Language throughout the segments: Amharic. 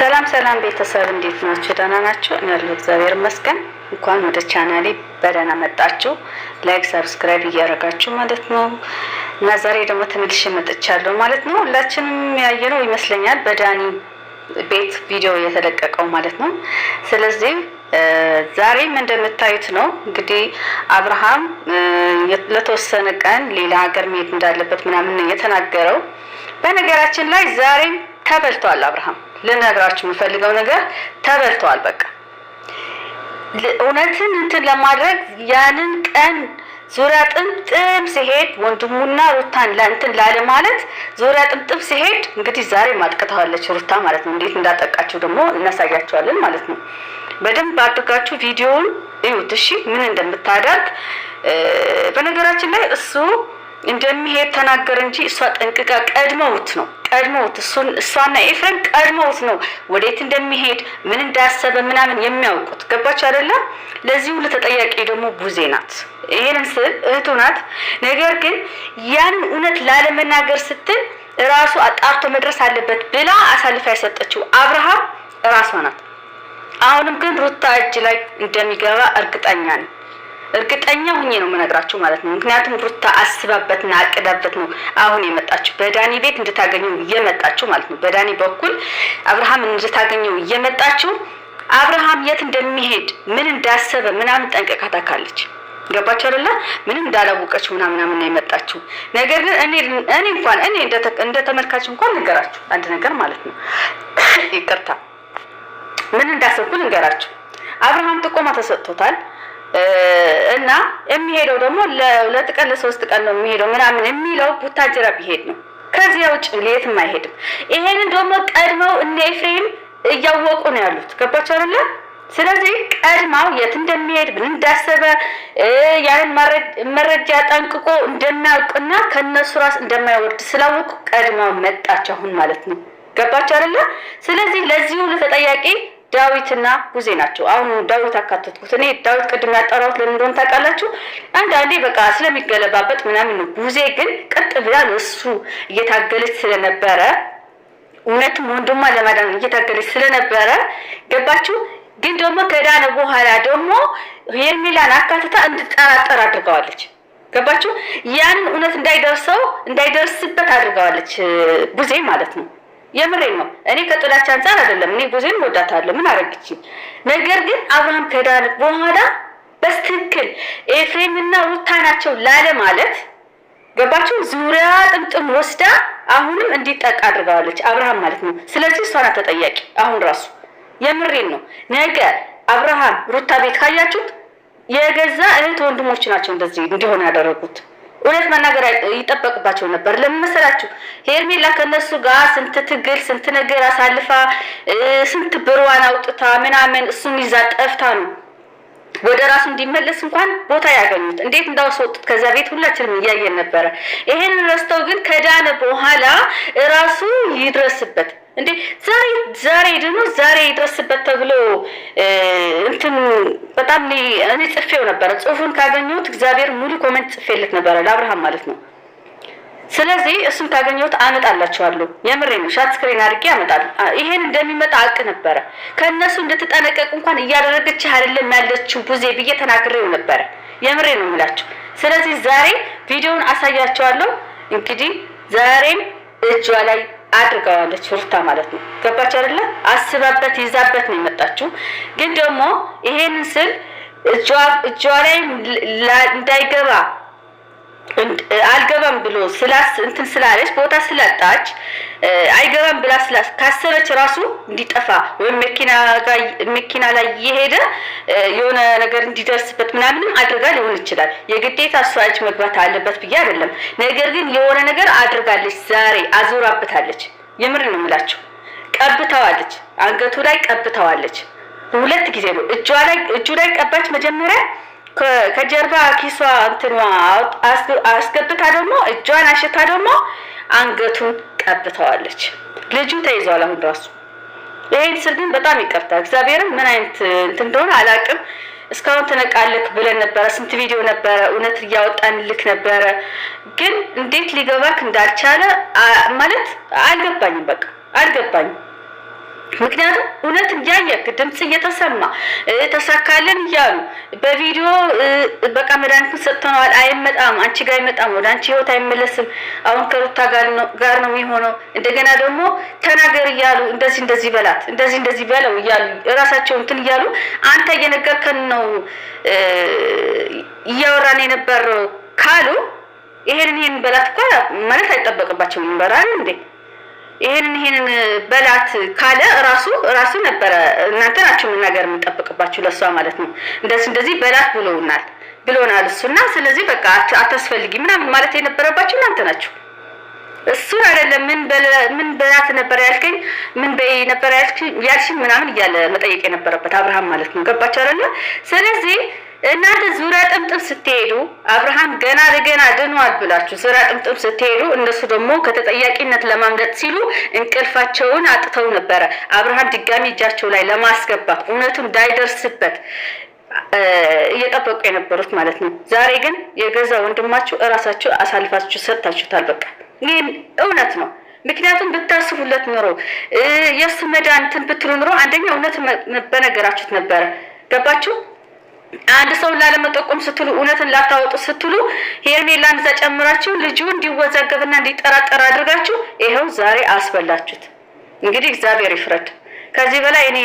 ሰላም ቤተሰብ እንዴት ናችሁ? ደህና ናችሁ? እኔ ያለሁ እግዚአብሔር ይመስገን። እንኳን ወደ ቻናሌ በደህና መጣችሁ። ላይክ ሰብስክራይብ እያደረጋችሁ ማለት ነው። እና ዛሬ ደግሞ ተመልሼ መጥቻለሁ ማለት ነው። ሁላችንም ያየነው ይመስለኛል በዳኒ ቤት ቪዲዮ የተለቀቀው ማለት ነው። ስለዚህ ዛሬም እንደምታዩት ነው እንግዲህ አብርሃም ለተወሰነ ቀን ሌላ ሀገር መሄድ እንዳለበት ምናምን የተናገረው። በነገራችን ላይ ዛሬም ተበልቷል። አብርሃም ልነግራችሁ የምፈልገው ነገር ተበልቷል። በቃ እውነትን እንትን ለማድረግ ያንን ቀን ዙሪያ ጥምጥም ሲሄድ ወንድሙና ሩታን ለእንትን ላለ ማለት ዙሪያ ጥምጥም ሲሄድ እንግዲህ ዛሬ ማጥቅተዋለች ሩታ ማለት ነው። እንዴት እንዳጠቃችሁ ደግሞ እናሳያችኋለን ማለት ነው። በደንብ አድርጋችሁ ቪዲዮውን እዩት እሺ፣ ምን እንደምታደርግ። በነገራችን ላይ እሱ እንደሚሄድ ተናገረ እንጂ እሷ ጠንቅቃ ቀድመውት እሷና ኤፍሬም ቀድመውት ነው ወዴት እንደሚሄድ ምን እንዳሰበ ምናምን የሚያውቁት። ገባች አይደለ? ለዚህ ሁሉ ተጠያቂ ደግሞ ቡዜ ናት። ይሄንን ስል እህቱ ናት። ነገር ግን ያንን እውነት ላለመናገር ስትል ራሱ አጣርቶ መድረስ አለበት ብላ አሳልፋ ያሰጠችው አብርሃም ራሷ ናት። አሁንም ግን ሩታ እጅ ላይ እንደሚገባ እርግጠኛ ሁኜ ነው የምነግራችሁ ማለት ነው። ምክንያቱም ሩታ አስባበትና አቅዳበት ነው አሁን የመጣችሁ በዳኒ ቤት እንድታገኘው እየመጣችሁ ማለት ነው። በዳኒ በኩል አብርሃም እንድታገኘው እየመጣችሁ አብርሃም የት እንደሚሄድ ምን እንዳሰበ ምናምን ጠንቅቃ ታውቃለች። ገባችሁ አይደለ? ምንም እንዳላወቀች ምናምን ነው የመጣችሁ። ነገር ግን እኔ እንደ ተመልካች እንኳን ንገራችሁ አንድ ነገር ማለት ነው። ይቅርታ ምን እንዳሰብኩ ንገራችሁ። አብርሃም ጥቆማ ተሰጥቶታል እና የሚሄደው ደግሞ ለሁለት ቀን ለሶስት ቀን ነው የሚሄደው ምናምን የሚለው ቡታጅራ ቢሄድ ነው። ከዚያ ውጭ የትም አይሄድም። ይሄንን ደግሞ ቀድመው እነ ኤፍሬም እያወቁ ነው ያሉት። ገባችሁ አይደለ? ስለዚህ ቀድማው የት እንደሚሄድ ምን እንዳሰበ ያንን መረጃ ጠንቅቆ እንደሚያውቅና ከነሱ ራስ እንደማይወርድ ስላወቁ ቀድማው መጣች አሁን ማለት ነው። ገባችሁ አይደለ? ስለዚህ ለዚህ ሁሉ ተጠያቂ ዳዊትና ቡዜ ናቸው። አሁን ዳዊት አካተትኩት። እኔ ዳዊት ቅድም ያጣራሁት ለምን እንደሆነ ታውቃላችሁ? አንዳንዴ በቃ ስለሚገለባበት ምናምን ነው። ቡዜ ግን ቀጥ ብላ እሱ እየታገለች ስለነበረ እውነትም ወንድሟ ለማዳን እየታገለች ስለነበረ ገባችሁ? ግን ደግሞ ከዳነ በኋላ ደግሞ ሄርሜላን አካትታ እንድጠራጠር አድርገዋለች። ገባችሁ? ያንን እውነት እንዳይደርስበት አድርገዋለች ቡዜ ማለት ነው። የምሬን ነው። እኔ ከጥላቻ አንፃር አይደለም። እኔ ቡዜን ወዳታለሁ። ምን አረግች? ነገር ግን አብርሃም ከዳነ በኋላ በስትክክል ኤፍሬምና ሩታ ናቸው ላለ ማለት ገባችሁ? ዙሪያ ጥምጥም ወስዳ አሁንም እንዲጠቃ አድርገዋለች አብርሃም ማለት ነው። ስለዚህ እሷ ናት ተጠያቂ አሁን ራሱ። የምሬን ነው። ነገ አብርሃም ሩታ ቤት ካያችሁት የገዛ እህት ወንድሞች ናቸው እንደዚህ እንዲሆን ያደረጉት። እውነት መናገር ይጠበቅባቸው ነበር። ለምን መሰላችሁ? ሄርሜላ ከነሱ ጋር ስንት ትግል ስንት ነገር አሳልፋ ስንት ብሯን አውጥታ ምናምን እሱን ይዛ ጠፍታ ነው ወደ ራሱ እንዲመለስ እንኳን ቦታ ያገኙት። እንዴት እንዳወጡት ከዛ ቤት ሁላችንም እያየን ነበረ። ይሄንን ረስተው ግን ከዳነ በኋላ ራሱ ይድረስበት እንዴ ዛሬ ደግሞ ዛሬ ይድረስበት ተብሎ እንትን በጣም እኔ ጽፌው ነበር። ጽሁፉን ካገኘሁት እግዚአብሔር ሙሉ ኮሜንት ጽፌለት ነበር ለአብርሃም ማለት ነው። ስለዚህ እሱን ካገኘሁት አመጣላችኋለሁ። የምሬ ነው። ሻት ስክሪን አድርጌ አመጣለሁ። ይሄን እንደሚመጣ አቅ ነበረ። ከነሱ እንድትጠነቀቅ እንኳን እያደረገች አይደለም ያለችው ቡዜ ብዬ ተናግሬው ነበር። የምሬ ነው የምላችሁ። ስለዚህ ዛሬ ቪዲዮውን አሳያችኋለሁ። እንግዲህ ዛሬም እጇ ላይ አድርጋዋለች ሩታ ማለት ነው። ገባች አይደለ? አስባበት ይዛበት ነው የመጣችው። ግን ደግሞ ይሄንን ስል እጇ ላይ እንዳይገባ አልገባም ብሎ እንትን ስላለች ቦታ ስላጣች አይገባም ብላ ካሰበች ራሱ እንዲጠፋ ወይም መኪና ላይ እየሄደ የሆነ ነገር እንዲደርስበት ምናምንም አድርጋ ሊሆን ይችላል። የግዴታ እሷ እጅ መግባት አለበት ብዬ አይደለም። ነገር ግን የሆነ ነገር አድርጋለች። ዛሬ አዞራበታለች። የምር ነው የምላችሁ። ቀብታዋለች፣ አንገቱ ላይ ቀብታዋለች። ሁለት ጊዜ ነው እጁ ላይ ቀባች። መጀመሪያ ከጀርባ ኪሷ እንትኗ አስገብታ ደግሞ እጇን አሽታ ደግሞ አንገቱን ቀብታዋለች። ልጁ ተይዟል አሁን ራሱ። ይሄን ስል ግን በጣም ይቅርታ እግዚአብሔርን ምን አይነት እንትን እንደሆነ አላውቅም። እስካሁን ተነቃልክ ብለን ነበረ። ስንት ቪዲዮ ነበረ እውነት እያወጣንልክ ነበረ። ግን እንዴት ሊገባክ እንዳልቻለ ማለት አልገባኝም። በቃ አልገባኝም። ምክንያቱም እውነት እያየክ ድምጽ እየተሰማ ተሳካልን እያሉ በቪዲዮ በቃ መድኃኒቱን ሰጥተነዋል፣ አይመጣም፣ አንቺ ጋር አይመጣም፣ ወደ አንቺ ህይወት አይመለስም፣ አሁን ከሩታ ጋር ነው የሚሆነው፣ እንደገና ደግሞ ተናገር እያሉ እንደዚህ በላት እንደዚህ በለው እያሉ እራሳቸው እንትን እያሉ አንተ እየነገርከን ነው እያወራን የነበረው ካሉ ይሄንን በላት እኮ ማለት አይጠበቅባቸውም ይበራል እንዴ? ይሄንን በላት ካለ ራሱ ነበረ እናንተ ናችሁ መናገር የምንጠብቅባችሁ ለሷ ማለት ነው። እንደዚህ በላት ብሎናል እሱና ስለዚህ በቃ አታስፈልጊ ምናምን ማለት የነበረባችሁ እናንተ ናችሁ። እሱን አይደለም ምን በላት ነበር ያልከኝ ምን በይ ነበር ያልሽኝ ምናምን እያለ መጠየቅ የነበረበት አብርሃም ማለት ነው። ገባችሁ አይደለ? ስለዚህ እናንተ ዙሪያ ጥምጥም ስትሄዱ አብርሃም ገና ለገና ድኗል ብላችሁ ዙሪያ ጥምጥም ስትሄዱ እነሱ ደግሞ ከተጠያቂነት ለማምለጥ ሲሉ እንቅልፋቸውን አጥተው ነበረ አብርሃም ድጋሚ እጃቸው ላይ ለማስገባት እውነቱን እንዳይደርስበት እየጠበቁ የነበሩት ማለት ነው። ዛሬ ግን የገዛ ወንድማችሁ እራሳችሁ አሳልፋችሁ ሰጥታችሁታል። በቃ ይሄን እውነት ነው። ምክንያቱም ብታስቡለት ኖሮ የሱ መዳንትን ብትሉ ኖሮ አንደኛ እውነት በነገራችሁት ነበረ። ገባችሁ? አንድ ሰው ላለመጠቆም ስትሉ እውነትን ላታወጡ ስትሉ ሄርሜላን እዛ ጨምራችሁ ልጁ እንዲወዛገብና እንዲጠራጠር አድርጋችሁ ይሄው ዛሬ አስበላችሁት። እንግዲህ እግዚአብሔር ይፍረድ። ከዚህ በላይ እኔ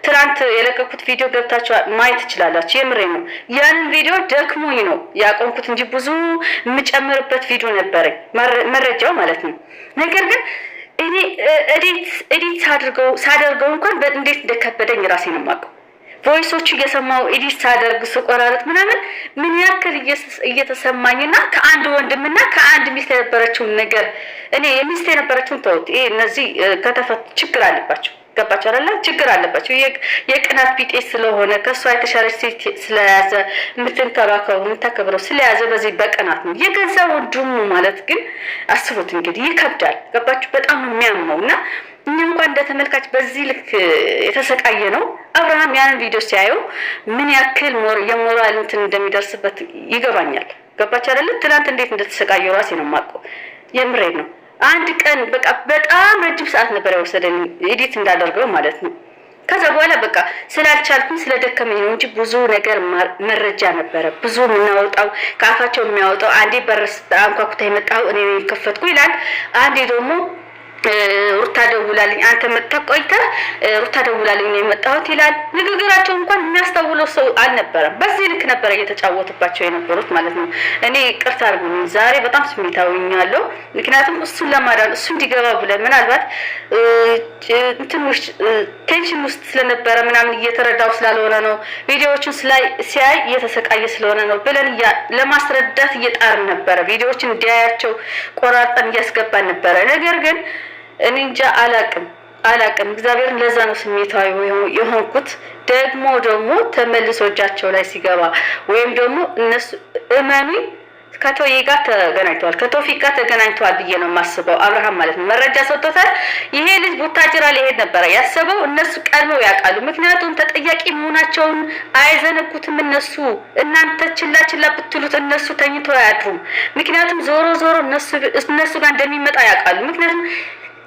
ትናንት የለቀኩት ቪዲዮ ገብታችሁ ማየት ትችላላችሁ። የምሬ ነው። ያንን ቪዲዮ ደክሞኝ ነው ያቆምኩት እንጂ ብዙ የምጨምርበት ቪዲዮ ነበረኝ መረጃው ማለት ነው። ነገር ግን እኔ ኤዲት ሳደርገው እንኳን እንዴት እንደከበደኝ ራሴ ነው የማውቀው። ቮይሶቹ እየሰማው ኤዲት ሳደርግ ስቆራረጥ ምናምን ምን ያክል እየተሰማኝና ከአንድ ወንድምና ከአንድ ሚስት የነበረችውን ነገር እኔ የሚስት የነበረችውን ተውት። ይሄ እነዚህ ከተፈቱ ችግር አለባቸው። ገባችሁ አይደለ? ችግር አለባቸው። የቅናት ቢጤ ስለሆነ ከሷ የተሻለች ሴት ስለያዘ የምታከብረው ስለያዘ በዚህ በቅናት ነው። የገዛ ወንድሙ ማለት ግን አስቡት እንግዲህ ይከብዳል። ገባችሁ? በጣም ነው የሚያመውና እኛ እንኳን እንደተመልካች በዚህ ልክ የተሰቃየ ነው። አብርሃም ያንን ቪዲዮ ሲያየው ምን ያክል የሞራል እንትን እንደሚደርስበት ይገባኛል። ገባችሁ አይደለ? ትናንት እንዴት እንደተሰቃየው ራሴ ነው የማውቀው። የምሬድ ነው። አንድ ቀን በቃ በጣም ረጅም ሰዓት ነበር የወሰደኝ ኤዲት እንዳደርገው ማለት ነው። ከዛ በኋላ በቃ ስላልቻልኩኝ ስለደከመኝ ነው እንጂ ብዙ ነገር መረጃ ነበረ ብዙ የምናወጣው ከአፋቸው የሚያወጣው። አንዴ በር አንኳኩታ የመጣው እኔ ከፈትኩ ይላል። አንዴ ደግሞ ሩታ ደውላልኝ አንተ መጣቆይተህ ሩታ ደውላልኝ ነው የመጣሁት ይላል። ንግግራቸው እንኳን የሚያስተውለው ሰው አልነበረም። በዚህ ልክ ነበር እየተጫወቱባቸው የነበሩት ማለት ነው። እኔ ቅርታ አድርጉኝ ዛሬ በጣም ስሜታዊ ሆኛለሁ። ምክንያቱም እሱን ለማዳን እሱ እንዲገባ ብለን ምናልባት ቴንሽን ውስጥ ስለነበረ ምናምን እየተረዳው ስላልሆነ ነው ቪዲዮዎችን ሲያይ እየተሰቃየ ስለሆነ ነው ብለን ለማስረዳት እየጣርን ነበረ። ቪዲዮዎችን እንዲያያቸው ቆራርጠን እያስገባን ነበረ። ነገር ግን እኔ እንጃ አላቅም እግዚአብሔርን ለዛ ነው ስሜታዊ የሆንኩት። ደግሞ ተመልሶ እጃቸው ላይ ሲገባ ወይም ደግሞ እነሱ እመኑኝ ከቶዬ ጋር ተገናኝተዋል ከቶፊቅ ጋር ተገናኝተዋል ብዬ ነው የማስበው። አብርሃም ማለት ነው መረጃ ሰጥቶታል። ይሄ ልጅ ቡታጅራ ሊሄድ ነበረ ያሰበው። እነሱ ቀድመው ያውቃሉ። ምክንያቱም ተጠያቂ መሆናቸውን አይዘነጉትም እነሱ። እናንተ ችላ ብትሉት እነሱ ተኝተው አያድሩም። ምክንያቱም ዞሮ እነሱ ጋር እንደሚመጣ ያውቃሉ። ምክንያቱም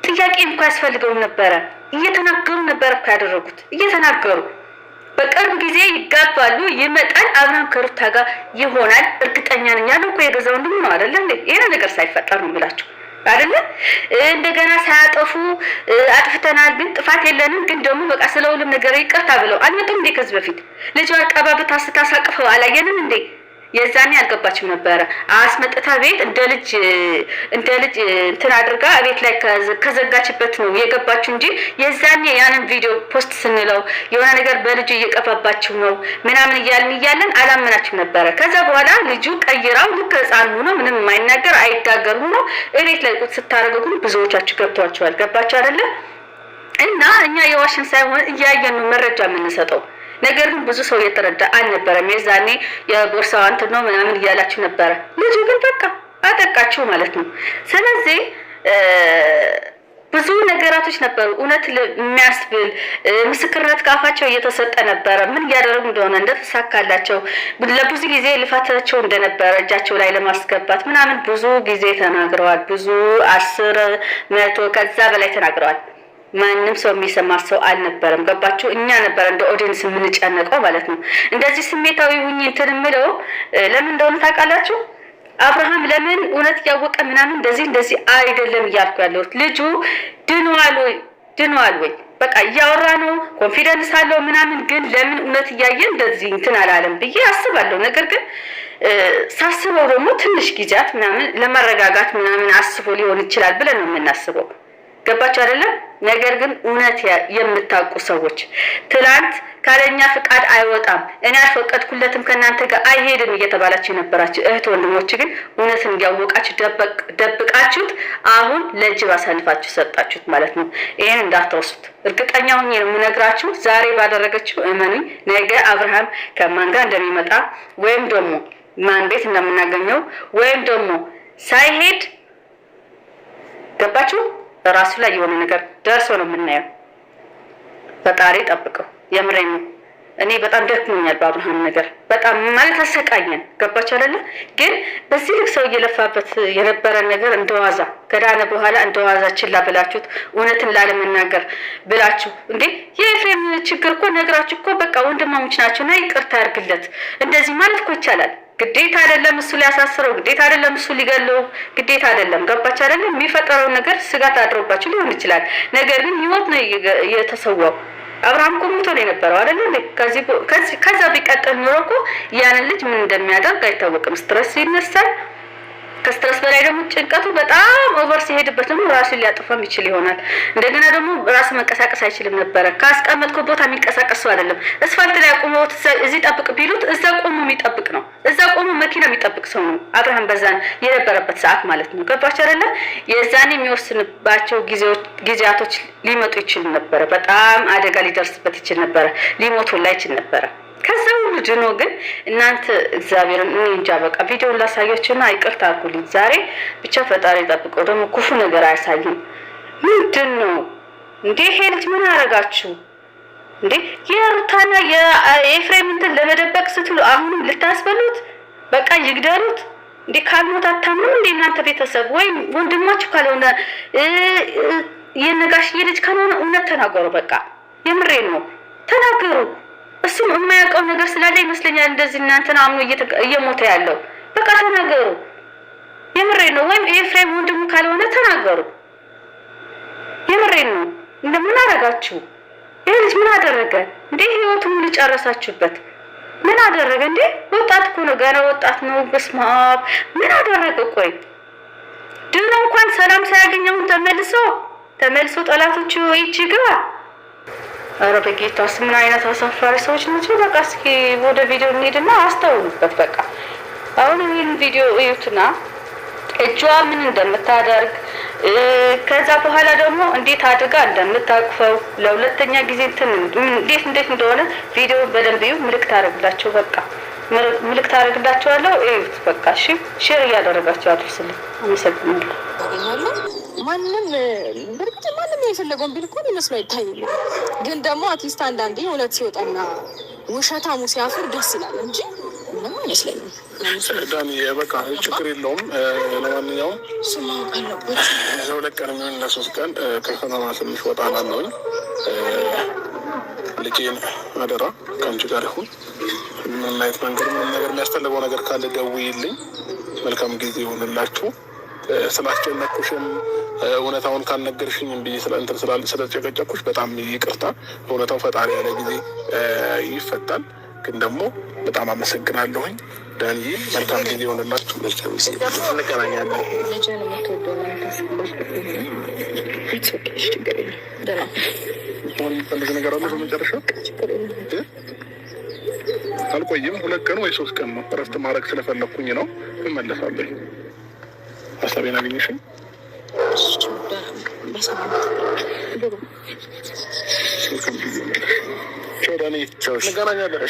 ጥያቄ እንኳን ያስፈልገው ነበረ። እየተናገሩ ነበር እኮ ያደረጉት እየተናገሩ በቅርብ ጊዜ ይጋባሉ፣ ይመጣል፣ አብርሃም ከሩታ ጋር ይሆናል እርግጠኛ ነኝ ያለው እኮ የገዛው ወንድሙ ነው አይደለ? ይሄ ነገር ሳይፈጠር ነው የምላችሁ አይደለ? እንደገና ሳያጠፉ አጥፍተናል ግን ጥፋት የለንም ግን ደግሞ በቃ ስለሁሉም ነገር ይቅርታ ብለው አልመጡም እንዴ? ከዚህ በፊት ልጅ አቀባብታ ስታሳቅፈው አላየንም እንዴ? የዛኔ አልገባችም ነበረ። አስመጥታ ቤት እንደ ልጅ እንትን አድርጋ ቤት ላይ ከዘጋችበት ነው የገባችው እንጂ የዛኔ ያንን ቪዲዮ ፖስት ስንለው የሆነ ነገር በልጁ እየቀባባችሁ ነው ምናምን እያለን አላመናችም ነበረ። ከዛ በኋላ ልጁ ቀይራው ልክ ህፃን ሆኖ ምንም የማይናገር አይጋገር ሆኖ ቤት ላይ ቁጥ ስታደርገው ግን ብዙዎቻችሁ ገብቷቸዋል። ገባችሁ አይደለ? እና እኛ የዋሽን ሳይሆን እያየን ነው መረጃ የምንሰጠው። ነገር ግን ብዙ ሰው እየተረዳ አልነበረም። የዛኔ የቦርሳው እንትን ነው ምናምን እያላችሁ ነበረ። ልጁ ግን በቃ አጠቃችሁ ማለት ነው። ስለዚህ ብዙ ነገራቶች ነበሩ እውነት የሚያስብል ምስክርነት ከአፋቸው እየተሰጠ ነበረ። ምን እያደረጉ እንደሆነ እንደተሳካላቸው ለብዙ ጊዜ ልፋታቸው እንደነበረ እጃቸው ላይ ለማስገባት ምናምን ብዙ ጊዜ ተናግረዋል። ብዙ 10 100 ከዛ በላይ ተናግረዋል። ማንም ሰው የሚሰማ ሰው አልነበረም። ገባችሁ? እኛ ነበር እንደ ኦዲየንስ የምንጨነቀው ማለት ነው። እንደዚህ ስሜታዊ ሁኝ እንትን የምለው ለምን እንደሆነ ታውቃላችሁ? አብርሃም ለምን እውነት እያወቀ ምናምን እንደዚህ አይደለም እያልኩ ያለሁት ልጁ ድኗል ወይ በቃ እያወራ ነው፣ ኮንፊደንስ አለው ምናምን፣ ግን ለምን እውነት እያየ እንደዚህ እንትን አላለም ብዬ አስባለሁ። ነገር ግን ሳስበው ደግሞ ትንሽ ጊዜያት ምናምን ለመረጋጋት ምናምን አስቦ ሊሆን ይችላል ብለን ነው የምናስበው። ገባችሁ አይደለም? ነገር ግን እውነት የምታውቁ ሰዎች ትላንት ካለኛ ፍቃድ አይወጣም፣ እኔ አልፈቀድኩለትም፣ ከእናንተ ጋር አይሄድም እየተባላችሁ የነበራችሁ እህት ወንድሞች ግን እውነትን እያወቃችሁ ደብቃችሁት አሁን ለጅብ አሳልፋችሁ ሰጣችሁት ማለት ነው። ይሄን እንዳትረሱት። እርግጠኛ ሆኜ ነው የምነግራችሁ። ዛሬ ባደረገችው እመኑኝ፣ ነገ አብርሃም ከማን ጋር እንደሚመጣ ወይም ደግሞ ማን ቤት እንደምናገኘው ወይም ደግሞ ሳይሄድ ገባችሁ ራሱ ላይ የሆነ ነገር ደርሶ ነው የምናየው። ፈጣሪ ጠብቀው። የምሬን ነው። እኔ በጣም ደክሞኛል በአብርሃም ነገር በጣም ማለት አሰቃየን። ገባችሁ አይደለ? ግን በዚህ ልክ ሰው እየለፋበት የነበረ ነገር እንደዋዛ ከዳነ በኋላ እንደዋዛ ችላ ብላችሁት እውነትን ላለመናገር ብላችሁ እንዴ የኤፍሬም ችግር እኮ ነግራችሁ እኮ በቃ ወንድማሞች ናቸውና ይቅርታ ያርግለት እንደዚህ ማለት እኮ ይቻላል። ግዴታ አይደለም እሱ ሊያሳስረው፣ ግዴታ አይደለም እሱ ሊገለው፣ ግዴታ አይደለም። ገባችሁ አይደለም? የሚፈጠረው ነገር ስጋት አድሮባችሁ ሊሆን ይችላል። ነገር ግን ህይወት ነው የተሰዋው። አብርሃም እኮ ሞቶ ነው የነበረው አይደል? ከዛ ቢቀጥል ኖሮ እኮ ያንን ልጅ ምን እንደሚያደርግ አይታወቅም። ስትረስ ይነሳል። ከስትረስ በላይ ደግሞ ጭንቀቱ በጣም ኦቨር ሲሄድበት ደግሞ ራሱን ሊያጠፋም ይችል ይሆናል። እንደገና ደግሞ ራሱ መንቀሳቀስ አይችልም ነበረ። ካስቀመጥከው ቦታ የሚንቀሳቀስ ሰው አይደለም። አስፋልት ላይ አቁመውት እዚህ ጠብቅ ቢሉት እዛ ቆሞ የሚጠብቅ ነው። እዛ ቆሞ መኪና የሚጠብቅ ሰው ነው አብርሃም በዛን የነበረበት ሰዓት ማለት ነው። ገባችሁ አይደለ? የዛኔ የሚወስንባቸው ጊዜያቶች ሊመጡ ይችል ነበረ። በጣም አደጋ ሊደርስበት ይችል ነበረ። ሊሞት ሁላ ይችል ነበረ። ከዛ ሁሉ ድኖ ግን እናንተ እግዚአብሔርን እኔ እንጃ በቃ ቪዲዮውን ላሳያችሁና ይቅርታ አድርጉልኝ። ዛሬ ብቻ ፈጣሪ ጠብቀው ደግሞ ክፉ ነገር አያሳይም። ምንድን ነው እንዴ? ይሄ ልጅ ምን አደረጋችሁ እንዴ? የሩታና የኤፍሬም እንትን ለመደበቅ ስትሉ አሁንም ልታስበሉት በቃ ይግደሉት እንዴ? ካልሞት አታምኑም እንዴ እናንተ ቤተሰብ? ወይም ወንድማችሁ ካልሆነ የነጋሽዬ ልጅ ካልሆነ እውነት ተናገሩ። በቃ የምሬን ነው ተናገሩ። እሱም የማያውቀው ነገር ስላለ ይመስለኛል እንደዚህ እናንተን አምኖ እየሞተ ያለው። በቃ ተናገሩ። የምሬን ነው። ወይም ኤፍሬም ወንድሙ ካልሆነ ተናገሩ። የምሬን ነው። እንደምን አደረጋችሁ? ይሄ ልጅ ምን አደረገ እንዴ? ህይወቱ ሙሉ ጨረሳችሁበት። ምን አደረገ እንዴ? ወጣት እኮ ነው፣ ገና ወጣት ነው። በስመ አብ ምን አደረገ? ቆይ ድሮ እንኳን ሰላም ሳያገኘው ተመልሶ ጠላቶቹ ይችግባ። ኧረ በጌታስ ምን አይነት አሳፋሪ ሰዎች ናቸው። በቃ እስኪ ወደ ቪዲዮ እንሂድና አስተውሉበት። በቃ አሁን ይህን ቪዲዮ እዩትና እጇ ምን እንደምታደርግ ከዛ በኋላ ደግሞ እንዴት አድርጋ እንደምታቅፈው ለሁለተኛ ጊዜ እንዴት እንደሆነ ቪዲዮ በደንብ እዩ። ምልክት አደርግላቸው በቃ ምልክት አደርግላቸዋለሁ። እዩት በቃ እሺ። ሼር እያደረጋቸው አድርሱልኝ። አመሰግናለሁ። ማንም በርግጥ ማንም የፈለገውን ቢል እኮ ይመስለው አይታይም። ግን ደግሞ አትሊስት አንዳንዴ እውነት ሲወጣና ውሸታሙ ሲያፍር ደስ ይላል እንጂ ምንም አይመስለኝም። ዳኒ በቃ ችግር የለውም። ለማንኛውም እሱማ አለበት ለሁለት ቀን የሚሆን ለሶስት ቀን ከከተማ ትንሽ ወጣ ላለሁኝ ልጄን አደራ ከአንቺ ጋር ይሁን። ምን አይነት መንገድ ምን ነገር የሚያስፈልገው ነገር ካለ ደውዪልኝ። መልካም ጊዜ ይሆንላችሁ። ስላስጨነቅኩሽም እውነታውን ካልነገርሽኝ ብዬ ስለጨቀጨኩሽ በጣም ይቅርታ። እውነታው ፈጣሪ ያለ ጊዜ ይፈታል። ግን ደግሞ በጣም አመሰግናለሁኝ ዳንዬ። መልካም ጊዜ ይሆንላችሁ። እንገናኛለን። የሚፈልግ ነገር አለ በመጨረሻ? አልቆይም። 2 ቀን ወይ 3 ቀን ነው። እረፍት ማድረግ ስለፈለኩኝ ነው። እመለሳለሁ። ሀሳቤን አገኘሽም? ዳኒ እንገናኛለን።